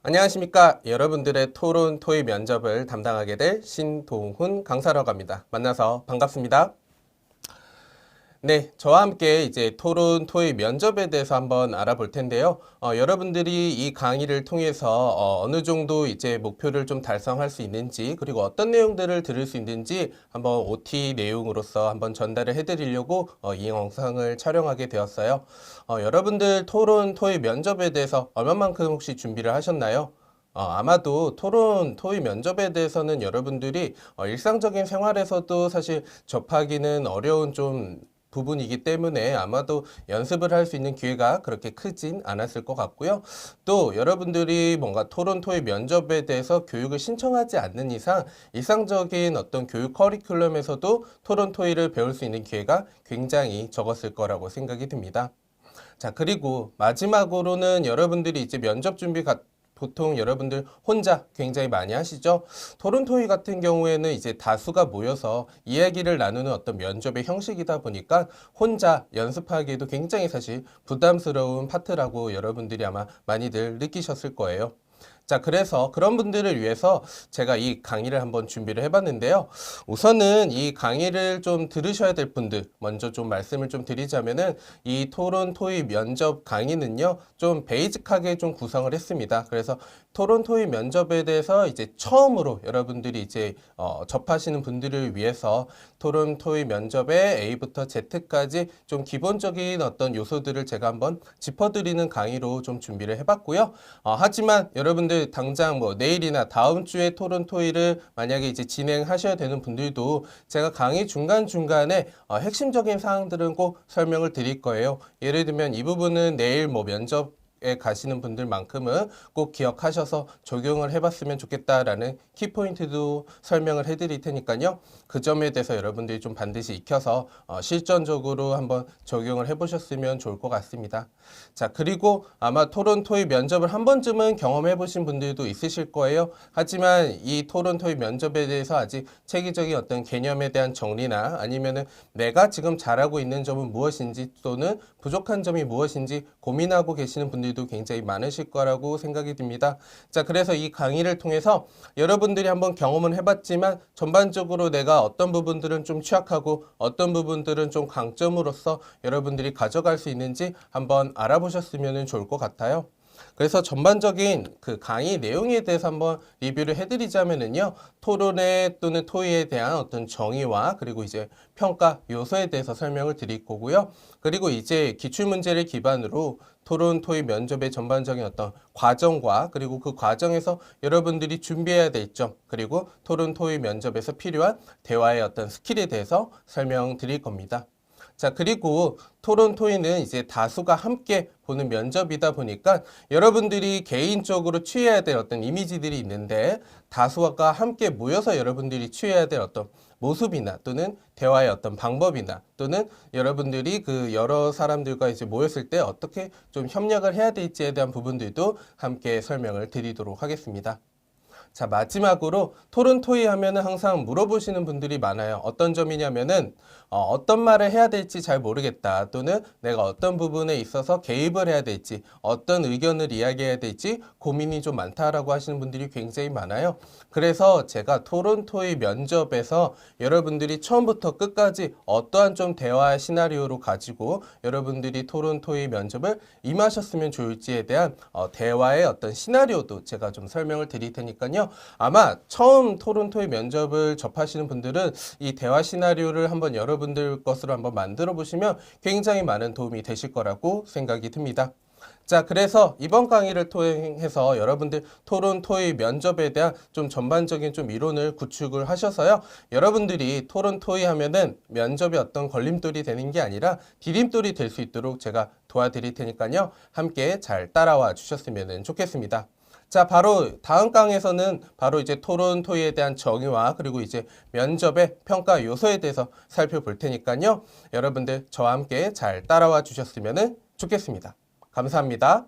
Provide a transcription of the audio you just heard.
안녕하십니까. 여러분들의 토론 토의 면접을 담당하게 될 신동훈 강사라고 합니다. 만나서 반갑습니다. 네, 저와 함께 이제 토론 토의 면접에 대해서 한번 알아볼 텐데요. 여러분들이 이 강의를 통해서 어느 정도 이제 목표를 좀 달성할 수 있는지, 그리고 어떤 내용들을 들을 수 있는지 한번 OT 내용으로서 한번 전달을 해드리려고 이 영상을 촬영하게 되었어요. 여러분들 토론 토의 면접에 대해서 얼마만큼 혹시 준비를 하셨나요? 아마도 토론, 토의 면접에 대해서는 여러분들이 일상적인 생활에서도 사실 접하기는 어려운 좀 부분이기 때문에 아마도 연습을 할 수 있는 기회가 그렇게 크진 않았을 것 같고요. 또 여러분들이 뭔가 토론, 토의 면접에 대해서 교육을 신청하지 않는 이상 일상적인 어떤 교육 커리큘럼에서도 토론, 토의를 배울 수 있는 기회가 굉장히 적었을 거라고 생각이 듭니다. 자, 그리고 마지막으로는 여러분들이 이제 면접 준비 보통 여러분들 혼자 굉장히 많이 하시죠? 토론 토의 같은 경우에는 이제 다수가 모여서 이야기를 나누는 어떤 면접의 형식이다 보니까 혼자 연습하기에도 굉장히 사실 부담스러운 파트라고 여러분들이 아마 많이들 느끼셨을 거예요. 자, 그래서 그런 분들을 위해서 제가 이 강의를 한번 준비를 해봤는데요. 우선은 이 강의를 좀 들으셔야 될 분들, 먼저 좀 말씀을 좀 드리자면은 이 토론 토의 면접 강의는요, 좀 베이직하게 좀 구성을 했습니다. 그래서 토론 토의 면접에 대해서 이제 처음으로 여러분들이 이제 접하시는 분들을 위해서 토론 토의 면접의 A부터 Z까지 좀 기본적인 어떤 요소들을 제가 한번 짚어드리는 강의로 좀 준비를 해봤고요. 하지만 여러분들 당장 뭐 내일이나 다음 주에 토론 토의를 만약에 이제 진행하셔야 되는 분들도 제가 강의 중간중간에 핵심적인 사항들은 꼭 설명을 드릴 거예요. 예를 들면 이 부분은 내일 뭐 면접에 가시는 분들만큼은 꼭 기억하셔서 적용을 해봤으면 좋겠다라는 키포인트도 설명을 해드릴 테니까요. 그 점에 대해서 여러분들이 좀 반드시 익혀서 실전적으로 한번 적용을 해보셨으면 좋을 것 같습니다. 자, 그리고 아마 토론 토의 면접을 한 번쯤은 경험해 보신 분들도 있으실 거예요. 하지만 이 토론 토의 면접에 대해서 아직 체계적인 어떤 개념에 대한 정리나 아니면은 내가 지금 잘하고 있는 점은 무엇인지 또는 부족한 점이 무엇인지 고민하고 계시는 분들도 굉장히 많으실 거라고 생각이 듭니다. 자, 그래서 이 강의를 통해서 여러분들이 한번 경험은 해봤지만 전반적으로 내가 어떤 부분들은 좀 취약하고 어떤 부분들은 좀 강점으로서 여러분들이 가져갈 수 있는지 한번 알아보셨으면 좋을 것 같아요. 그래서 전반적인 그 강의 내용에 대해서 한번 리뷰를 해드리자면은요, 토론회 또는 토의에 대한 어떤 정의와 그리고 이제 평가 요소에 대해서 설명을 드릴 거고요. 그리고 이제 기출문제를 기반으로 토론, 토의, 면접의 전반적인 어떤 과정과 그리고 그 과정에서 여러분들이 준비해야 될 점, 그리고 토론, 토의, 면접에서 필요한 대화의 어떤 스킬에 대해서 설명드릴 겁니다. 자, 그리고 토론 토의는 이제 다수가 함께 보는 면접이다 보니까 여러분들이 개인적으로 취해야 될 어떤 이미지들이 있는데 다수가 함께 모여서 여러분들이 취해야 될 어떤 모습이나 또는 대화의 어떤 방법이나 또는 여러분들이 그 여러 사람들과 이제 모였을 때 어떻게 좀 협력을 해야 될지에 대한 부분들도 함께 설명을 드리도록 하겠습니다. 자, 마지막으로 토론 토의 하면은 항상 물어보시는 분들이 많아요. 어떤 점이냐면은 어떤 말을 해야 될지 잘 모르겠다. 또는 내가 어떤 부분에 있어서 개입을 해야 될지, 어떤 의견을 이야기해야 될지 고민이 좀 많다라고 하시는 분들이 굉장히 많아요. 그래서 제가 토론 토의 면접에서 여러분들이 처음부터 끝까지 어떠한 좀 대화 시나리오로 가지고 여러분들이 토론 토의 면접을 임하셨으면 좋을지에 대한 대화의 어떤 시나리오도 제가 좀 설명을 드릴 테니까요. 아마 처음 토론 토의 면접을 접하시는 분들은 이 대화 시나리오를 한번 여러분들 것으로 한번 만들어 보시면 굉장히 많은 도움이 되실 거라고 생각이 듭니다. 자, 그래서 이번 강의를 통해서 여러분들 토론 토의 면접에 대한 좀 전반적인 좀 이론을 구축을 하셔서요. 여러분들이 토론 토의 하면은 면접이 어떤 걸림돌이 되는 게 아니라 디딤돌이 될 수 있도록 제가 도와드릴 테니까요. 함께 잘 따라와 주셨으면 좋겠습니다. 자, 바로 다음 강에서는 바로 이제 토론 토의에 대한 정의와 그리고 이제 면접의 평가 요소에 대해서 살펴볼 테니까요. 여러분들 저와 함께 잘 따라와 주셨으면 좋겠습니다. 감사합니다.